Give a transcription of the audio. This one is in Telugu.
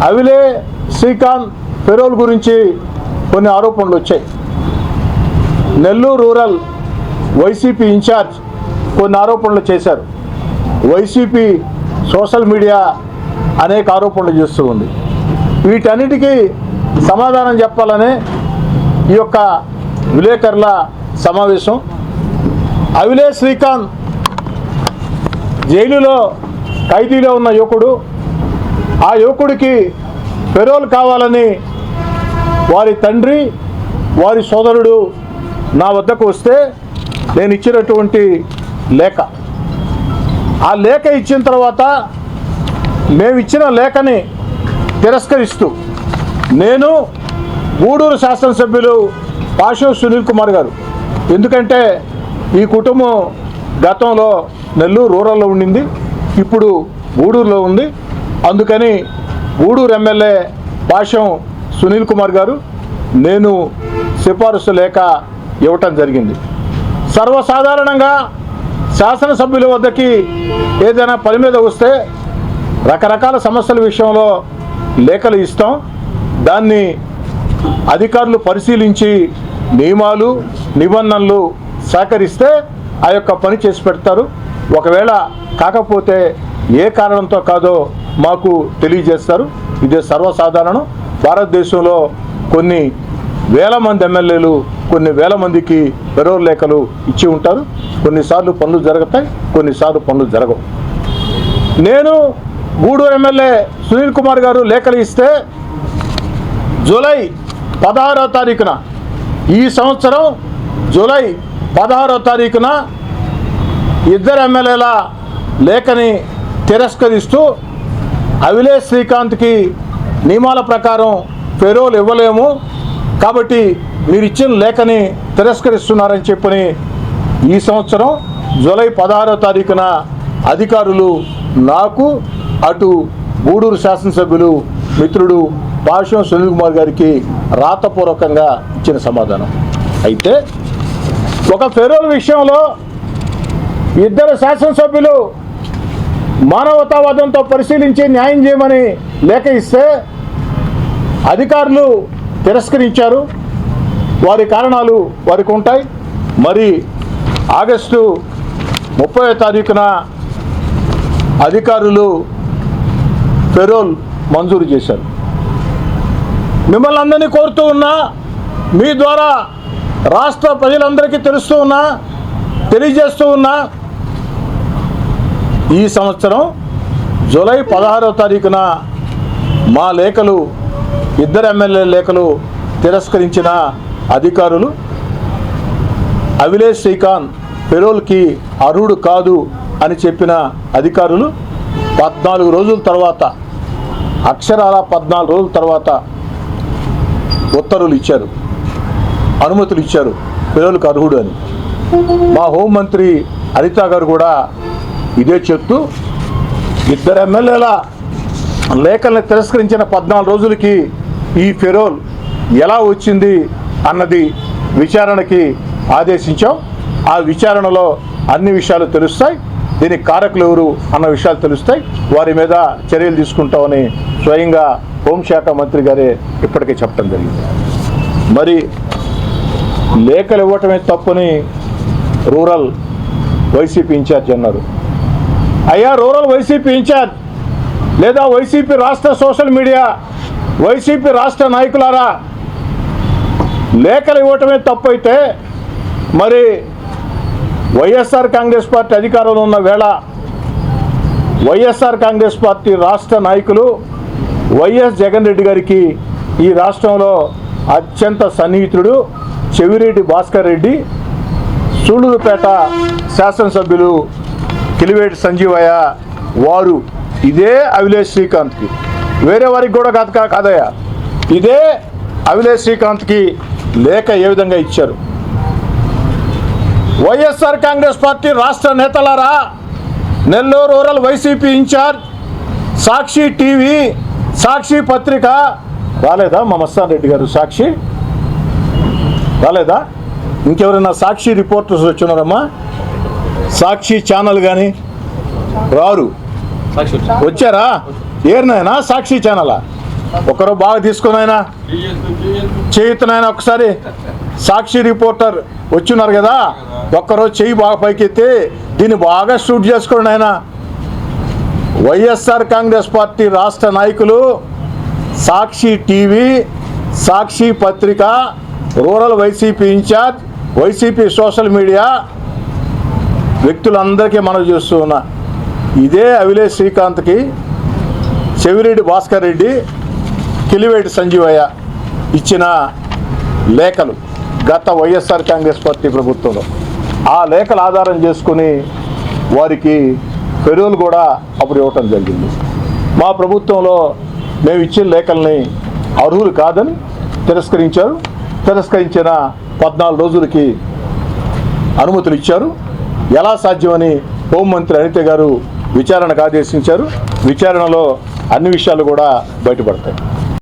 అవిలే శ్రీకాంత్ పెరోల్ గురించి కొన్ని ఆరోపణలు వచ్చాయి. నెల్లూరు రూరల్ వైసీపీ ఇన్ఛార్జ్ కొన్ని ఆరోపణలు చేశారు. వైసీపీ సోషల్ మీడియా అనేక ఆరోపణలు చేస్తూ ఉంది. వీటన్నిటికీ సమాధానం చెప్పాలనే ఈ యొక్క విలేకరుల సమావేశం. అవిలే శ్రీకాంత్ జైలులో ఖైదీలో ఉన్న యువకుడు. ఆ యువకుడికి పెరోల్ కావాలని వారి తండ్రి, వారి సోదరుడు నా వద్దకు వస్తే నేను ఇచ్చినటువంటి లేఖ, ఆ లేఖ ఇచ్చిన తర్వాత మేము ఇచ్చిన లేఖని తిరస్కరిస్తూ నేను గూడూరు శాసనసభ్యులు పాషం సునీల్ కుమార్ గారు, ఎందుకంటే ఈ కుటుంబం గతంలో నెల్లూరు రూరల్లో ఉండింది, ఇప్పుడు గూడూరులో ఉంది, అందుకని గూడూరు ఎమ్మెల్యే పాషం సునీల్ కుమార్ గారు నేను సిఫారసు లేఖ ఇవ్వటం జరిగింది. సర్వసాధారణంగా శాసనసభ్యుల వద్దకి ఏదైనా పని మీద వస్తే రకరకాల సమస్యల విషయంలో లేఖలు ఇస్తాం. దాన్ని అధికారులు పరిశీలించి నియమాలు నిబంధనలు సహకరిస్తే ఆ యొక్క పని చేసి పెడతారు. ఒకవేళ కాకపోతే ఏ కారణంతో కాదో మాకు తెలియజేస్తారు. ఇదే సర్వసాధారణం. భారతదేశంలో కొన్ని వేల మంది ఎమ్మెల్యేలు కొన్ని వేల మందికి పెరోల్ లేఖలు ఇచ్చి ఉంటారు. కొన్నిసార్లు పనులు జరుగుతాయి, కొన్నిసార్లు పనులు జరగవు. నేను గూడూరు ఎమ్మెల్యే సునీల్ కుమార్ గారు లేఖలు ఇస్తే జూలై 16వ తారీఖున, ఈ సంవత్సరం జూలై 16వ తారీఖున ఇద్దరు ఎమ్మెల్యేల లేఖని తిరస్కరిస్తూ అవిలే శ్రీకాంత్కి నియమాల ప్రకారం పెరోల్ ఇవ్వలేము కాబట్టి మీరు ఇచ్చిన లేఖని తిరస్కరిస్తున్నారని చెప్పని ఈ సంవత్సరం జూలై 16వ తారీఖున అధికారులు నాకు, అటు గూడూరు శాసనసభ్యులు మిత్రుడు పాషం సునీల్ కుమార్ గారికి రాతపూర్వకంగా ఇచ్చిన సమాధానం. అయితే ఒక పెరోల్ విషయంలో ఇద్దరు శాసనసభ్యులు మానవతావాదంతో పరిశీలించి న్యాయం చేయమని లేఖ ఇస్తే అధికారులు తిరస్కరించారు. వారి కారణాలు వారికి ఉంటాయి. మరి ఆగస్టు 30వ తారీఖున అధికారులు పెరోల్ మంజూరు చేశారు. మిమ్మల్ని అందరినీ కోరుతూ ఉన్నా, మీ ద్వారా రాష్ట్ర ప్రజలందరికీ తెలియజేస్తూ ఉన్నా, ఈ సంవత్సరం జూలై 16వ తారీఖున మా లేఖలు, ఇద్దరు ఎమ్మెల్యే లేఖలు తిరస్కరించిన అధికారులు అవిలే శ్రీకాంత్ పెరోల్కి అర్హుడు కాదు అని చెప్పిన అధికారులు 14 రోజుల తర్వాత, అక్షరాల 14 రోజుల తర్వాత ఉత్తర్వులు ఇచ్చారు, అనుమతులు ఇచ్చారు పెరోల్కి అర్హుడు అని. మా హోంమంత్రి అనిత గారు కూడా ఇదే చెప్తూ ఇద్దరు ఎమ్మెల్యేల లేఖల్ని తిరస్కరించిన 14 రోజులకి ఈ పెరోల్ ఎలా వచ్చింది అన్నది విచారణకి ఆదేశించాం. ఆ విచారణలో అన్ని విషయాలు తెలుస్తాయి. దీనికి కారకులు ఎవరు అన్న విషయాలు తెలుస్తాయి. వారి మీద చర్యలు తీసుకుంటామని స్వయంగా హోంశాఖ మంత్రి గారే ఇప్పటికే చెప్పడం జరిగింది. మరి లేఖలు ఇవ్వటమే తప్పుని రూరల్ వైసీపీ ఇన్ఛార్జ్ అన్నారు. అయ్యా, రూరల్ వైసీపీ ఇన్ఛార్జ్ లేదా వైసీపీ రాష్ట్ర సోషల్ మీడియా, వైసీపీ రాష్ట్ర నాయకులారా, లేఖలు ఇవ్వటమే తప్పు అయితే మరి వైఎస్ఆర్ కాంగ్రెస్ పార్టీ అధికారంలో ఉన్న వేళ వైఎస్ఆర్ కాంగ్రెస్ పార్టీ రాష్ట్ర నాయకులు వైఎస్ జగన్ రెడ్డి గారికి ఈ రాష్ట్రంలో అత్యంత సన్నిహితుడు చెవిరెడ్డి భాస్కర్ రెడ్డి, సూళ్లూరుపేట శాసనసభ్యులు కిలివేటి సంజీవయ్య, వారు ఇదే అవిలే శ్రీకాంత్కి, వేరే వారికి కూడా కాదయ్యా, ఇదే అవిలే శ్రీకాంత్కి లేఖ ఏ విధంగా ఇచ్చారు. వైఎస్ఆర్ కాంగ్రెస్ పార్టీ రాష్ట్ర నేతలారా, నెల్లూరు రూరల్ వైసీపీ ఇన్ఛార్జ్, సాక్షి టీవీ, సాక్షి పత్రిక రాలేదా? మా మస్తాన్ రెడ్డి గారు సాక్షి రాలేదా? ఇంకెవరైనా సాక్షి రిపోర్టర్స్ వచ్చినారమ్మా? సాక్షి ఛానల్ కానీ రారు, వచ్చారా? ఏర్నైనా సాక్షి ఛానలా? ఒకరు బాగా తీసుకుని ఆయన చేయుతున్నాయన ఒకసారి సాక్షి రిపోర్టర్ వచ్చిన్నారు కదా, ఒక్కరోజు చెయ్యి బాగా పైకెత్తి దీన్ని బాగా షూట్ చేసుకోండి ఆయన. వైఎస్ఆర్ కాంగ్రెస్ పార్టీ రాష్ట్ర నాయకులు, సాక్షి టీవీ, సాక్షి పత్రిక, rural YCP incharge, YCP social media వ్యక్తులందరికీ మనం చూస్తూ ఉన్నా, ఇదే అవిలేష్ శ్రీకాంత్కి చెవిరెడ్డి భాస్కర్ రెడ్డి, కిలివేటి సంజీవయ్య ఇచ్చిన లేఖలు గత వైఎస్ఆర్ కాంగ్రెస్ పార్టీ ప్రభుత్వంలో, ఆ లేఖలు ఆధారం చేసుకుని వారికి పెరోల్ కూడా అప్పుడు ఇవ్వటం జరిగింది. మా ప్రభుత్వంలో మేము ఇచ్చిన లేఖల్ని అర్హులు కాదని తిరస్కరించారు. తిరస్కరించిన 14 రోజులకి అనుమతులు ఇచ్చారు. ఎలా సాధ్యమని హోంమంత్రి అనిత గారు విచారణకు ఆదేశించారు. విచారణలో అన్ని విషయాలు కూడా బయటపడతాయి.